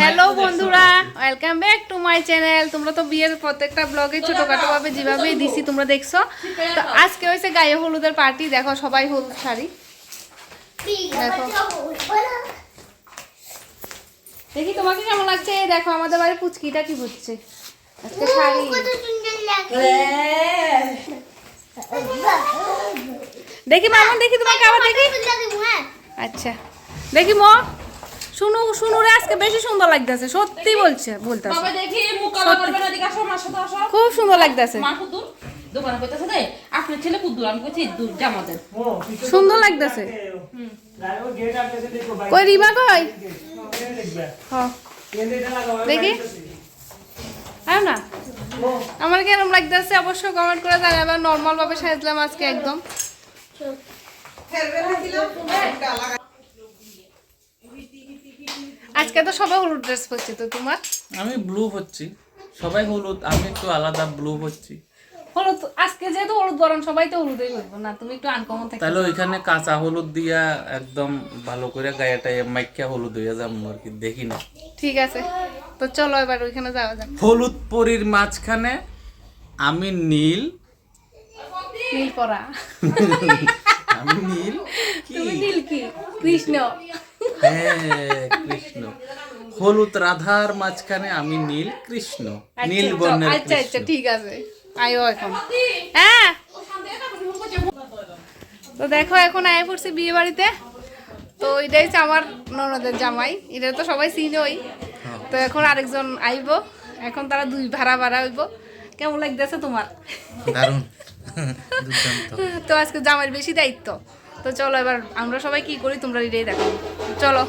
Hello বন্ধুরা, welcome back to my channel. তোমরা তো বিয়ের প্রত্যেকটা ব্লগে ছোটখাটো ভাবে যেভাবে দিছি তোমরা দেখছো। তো আজকে হয়েছে গায়ে হলুদের পার্টি। দেখো সবাই হলুদ শাড়ি। দেখো দেখি তোমাকে কেমন লাগছে। দেখো আমাদের বাড়ির পুচকিটা কি বুঝছে আজকে শাড়ি। দেখি মামন, দেখি তোমাকে আবার দেখি। আচ্ছা দেখি মা, শুনু শুনু রে আজকে বেশি সুন্দর লাগতেছে, সত্যি বলছে বলতেছে। বাবা দেখি মুখ কালো করবে না, দিকে আসো, আমার সাথে আসো। খুব সুন্দর লাগতেছে। মা কুদুর দোকানে কইতাছে দে, আপনার ছেলে কুদুর, আমি কইছি দূর জামাদের সুন্দর লাগতেছে। কই রিমা কই? হ্যাঁ দেখি আয় না। আমার কেরম লাগতেছে অবশ্যই কমেন্ট করে জানাবেন। নর্মাল ভাবে সাজলাম আজকে একদম। আজকে তো সবাই হলুদ ড্রেস পরছে, তো তোমার? আমি ব্লু হচ্ছি, সবাই হলুদ, আমি একটু আলাদা ব্লু হচ্ছি। হলুদ আজকে যেহেতু হলুদ বরণ সবাই তো হলুদই করবো না, তুমি একটু আনকমন থাকো। তাহলে ওইখানে কাঁচা হলুদ দিয়া একদম ভালো করে গায়েটায় মাইকা হলুদ হইয়া যাবো আর কি, দেখি না। ঠিক আছে, তো চলো এবার ওইখানে যাওয়া যাক। হলুদ পরির মাঝখানে আমি নীল। নীল পরা? আমি নীল কি? তুমি নীল কি? কৃষ্ণ? হ্যাঁ কৃষ্ণ। হলুদ রাধার মাঝখানে আমি নীল কৃষ্ণ, নীল বর্ণের আচ্ছা আচ্ছা কৃষ্ণ। ঠিক আছে, আয়ো এখন। হ্যাঁ তো দেখো এখন আয় পড়ছি বিয়ে বাড়িতে। তো এটাই হচ্ছে আমার ননদের জামাই, এটা তো সবাই চিনোই। তো এখন আরেকজন আইব, এখন তারা দুই ভাড়া ভাড়া হইব। কেমন লাগতেছে তোমার? দারুণ, দুর্দান্ত। তো আজকে জামাইয়ের বেশি দায়িত্ব। তো চলো এবার আমরা সবাই কি করি তোমরা এটাই দেখো, চলো।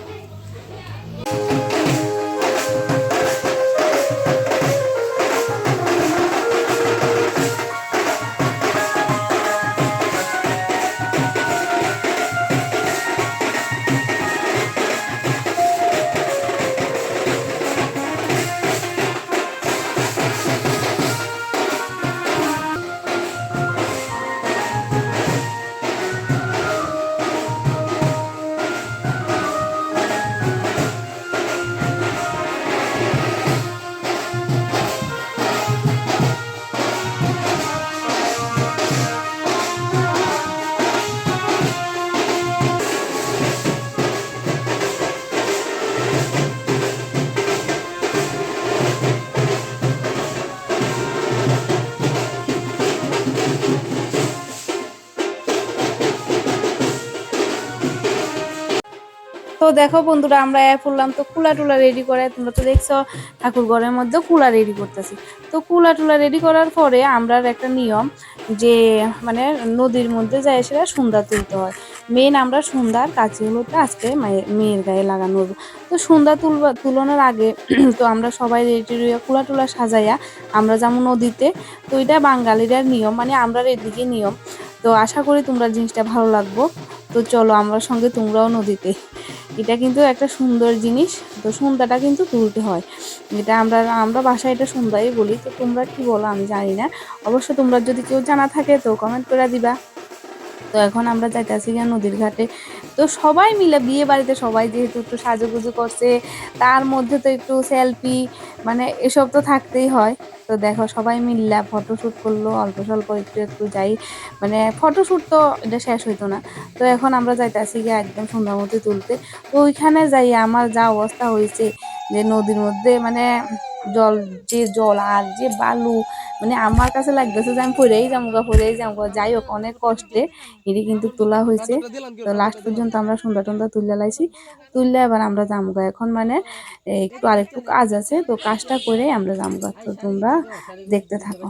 তো দেখো বন্ধুরা, আমরা পড়লাম তো কুলা টুলা রেডি করে। তোমরা তো দেখছো ঠাকুর ঘরের মধ্যে কুলা রেডি করতেছি। তো কুলা টুলা রেডি করার পরে আমরা একটা নিয়ম যে মানে নদীর মধ্যে যায় সেটা সন্ধ্যা তুলতে হয়। মেন আমরা সন্ধ্যার কাছে হলুদটা আজকে মেয়ের গায়ে লাগানো হবো। তো সন্ধ্যা তুলনার আগে তো আমরা সবাই রেডি হয়ে কুলা টুলা সাজাইয়া আমরা যেমন নদীতে। তো এটা বাঙালিরা নিয়ম, মানে আমরা এদিকে নিয়ম। তো আশা করি তোমরা জিনিসটা ভালো লাগবো। তো চলো আমার সঙ্গে তোমরাও নদীতে। এটা কিন্তু একটা সুন্দর জিনিস। তো সন্ধ্যাটা কিন্তু তুলতে হয়, এটা আমরা বাসায় এটা সন্ধ্যাই বলি। তো তোমরা কি বলো আমি জানি না, অবশ্য তোমরা যদি কেউ জানা থাকে তো কমেন্ট করে দিবা। তো এখন আমরা যাইতেছি গিয়ে নদীর ঘাটে। তো সবাই মিলে বিয়ে বাড়িতে সবাই যেহেতু একটু সাজুগুজু করছে, তার মধ্যে তো একটু সেলফি মানে এসব তো থাকতেই হয়। তো দেখো সবাই মিললা ফটোশ্যুট করলো, অল্প স্বল্প একটু একটু যাই, মানে ফটোশ্যুট তো এটা শেষ হইতো না। তো এখন আমরা যাইতেছি গিয়ে একদম সন্ধ্যা মতো তুলতে। তো ওইখানে যাই আমার যা অবস্থা হয়েছে, যে নদীর মধ্যে মানে জল আর যে বালু, মানে আমার কাছে লাগতেছে যে আমি পড়েই যাবো। যাই হোক অনেক কষ্টে এটি কিন্তু তোলা হয়েছে। তো লাস্ট পর্যন্ত আমরা সন্ধ্যা টন্ধা তুলে লাইছি। তুললে এবার আমরা জামগা এখন, মানে একটু আরেকটু কাজ আছে, তো কাজটা করে আমরা জামগা। তো তোমরা দেখতে থাকো।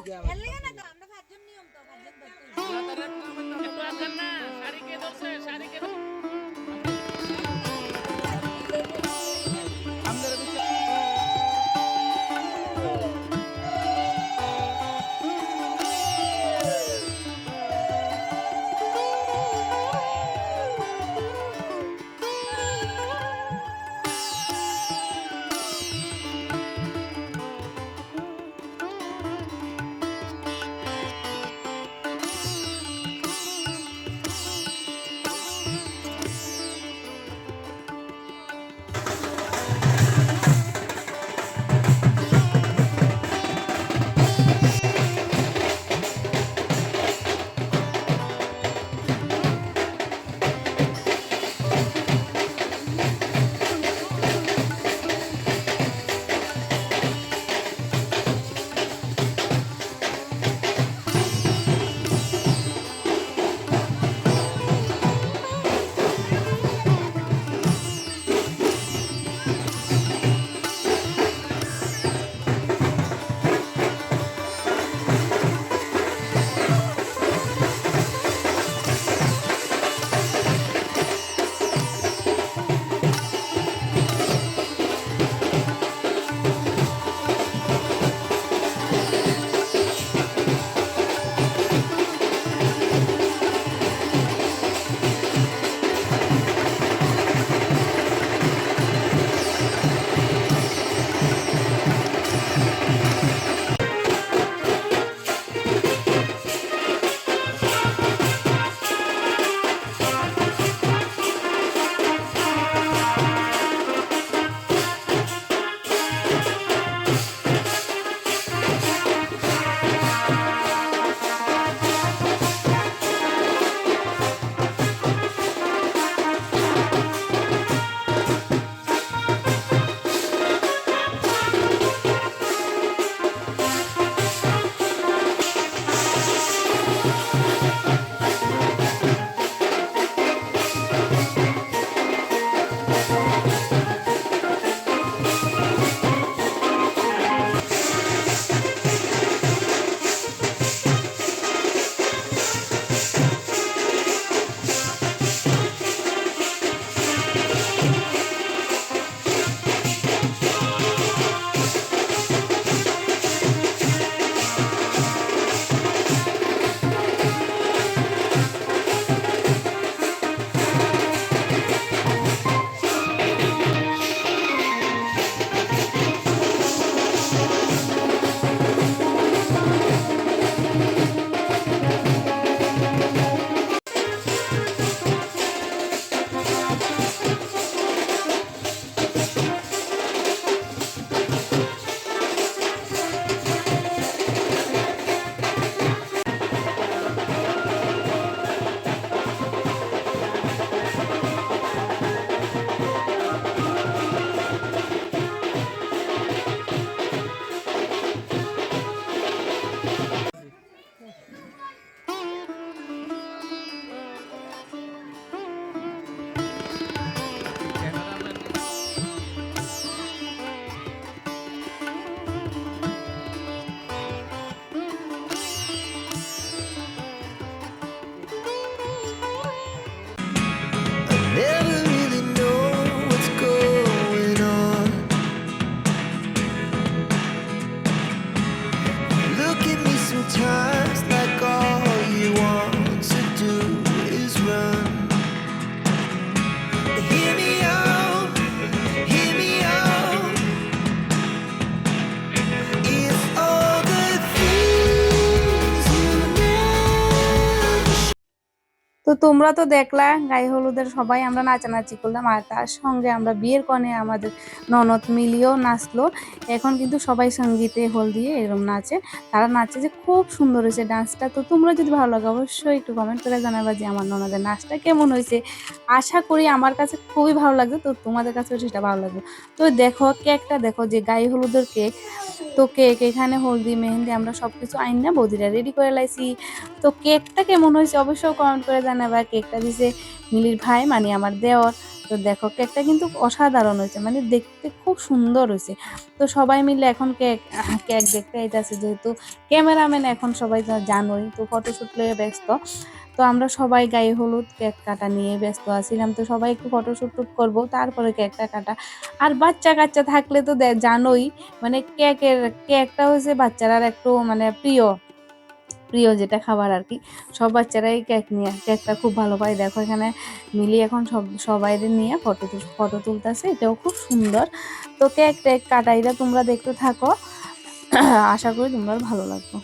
তোমরা তো দেখলা গায়ে হলুদের সবাই আমরা নাচানাচি করলাম, আর তার সঙ্গে আমরা বিয়ের কনে আমাদের ননদ মিলিয়েও নাচলো। এখন কিন্তু সবাই সঙ্গীতে হোল দিয়ে এরকম নাচে, তারা নাচে যে খুব সুন্দর হয়েছে ডান্সটা। তো তোমরা যদি ভালো লাগে অবশ্যই একটু কমেন্ট করে জানাবা যে আমার ননদের নাচটা কেমন হয়েছে। আশা করি আমার কাছে খুবই ভালো লাগবে, তো তোমাদের কাছেও সেটা ভালো লাগবে। তো দেখো কেকটা দেখো, যে গায়ে হলুদের কেক। তো কেক এখানে হলদি মেহেন্দি আমরা সবকিছু আইন না বৌদিরা রেডি করে লাইছি। তো কেকটা কেমন হয়েছে অবশ্যই কমেন্ট করে জানাবা। কেকটা দিছে মিলির ভাই, মানে আমার দেওর। তো দেখো কেকটা কিন্তু অসাধারণ হয়েছে, মানে দেখতে খুব সুন্দর হয়েছে। তো সবাই মিলে এখন কেক কেক দেখতে আইতাছে, যেহেতু ক্যামেরাম্যান এখন সবাই জানোই, তো ফটোশুট লয়ে ব্যস্ত। তো আমরা সবাই গায়ে হলুদ কেক কাটা নিয়ে ব্যস্ত আছিলাম। তো সবাই একটু ফটোশুট টুট করবো, তারপরে কেকটা কাটা। আর বাচ্চা কাচ্চা থাকলে তো জানোই, মানে কেকটা হচ্ছে বাচ্চারা একটু মানে প্রিয় প্রিয় যেটা খাবার আর কি। সব বাচ্চারাই কেকটা খুব ভালো পায়। দেখো এখানে মিলি এখন সবাই নিয়ে ফটো তুলতেছে, এটাও খুব সুন্দর। তো কেক কাটাইটা তোমরা দেখতে থাকো, আশা করি তোমরা ভালো লাগবে।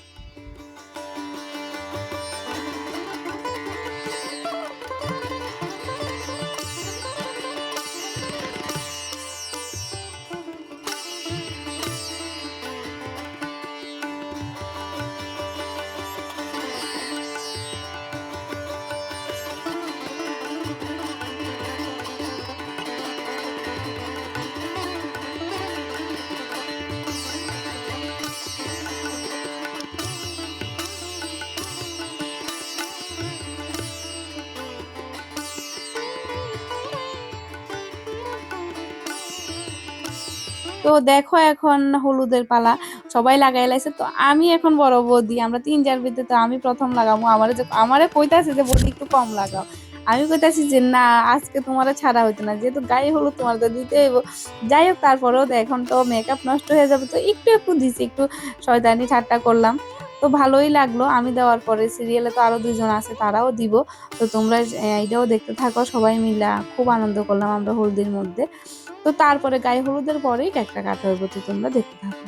তো দেখো এখন হলুদের পালা, সবাই লাগাই লাইছে। তো আমি এখন বড় বৌদি, আমরা 3 ভিতরে তো আমি প্রথম লাগাবো। আমারে কইতাছে যে বৌদি একটু কম লাগাও, আমি কইতাছি যে না, আজকে তোমার ছাড়া হইতো না, যেহেতু গায়ে হলুদ তোমার তো দিতে হইব। যাই হোক, তারপরেও এখন তো মেকআপ নষ্ট হয়ে যাবে, তো একটু একটু দিছি, একটু শয়তানি ঠাট্টা করলাম। তো ভালোই লাগলো আমি দেওয়ার পরে। সিরিয়ালে তো আরো 2জন আছে, তারাও দিব। তো তোমরা এইটাও দেখতে থাকো, সবাই মিলা খুব আনন্দ করলাম আমরা হলদির মধ্যে। তো তারপরে গায়ে হলুদের পরেই কেকটা কাটা হইব, তো তোমরা দেখতে থাকো।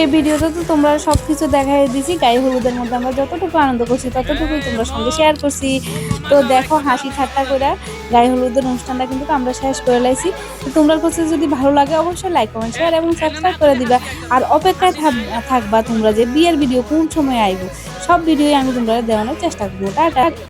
সেই ভিডিওতে তো তোমরা সবকিছু দেখাই দিছি, গায়ে হলুদের মধ্যে আমরা যতটুকু আনন্দ করছি ততটুকুই তোমরা সঙ্গে শেয়ার করছি। তো দেখো হাসি ঠাট্টা করে গায়ে হলুদের অনুষ্ঠানটা কিন্তু আমরা শেষ করে লাইছি। তো তোমরা কাছে যদি ভালো লাগে অবশ্যই লাইক কমেন্ট শেয়ার এবং সাবস্ক্রাইব করে দিবা। আর অপেক্ষায় থাকবা তোমরা যে বিয়ের ভিডিও কোন সময় আইব, সব ভিডিওই আমি তোমরা দেওয়ানোর চেষ্টা করবো। টাটা।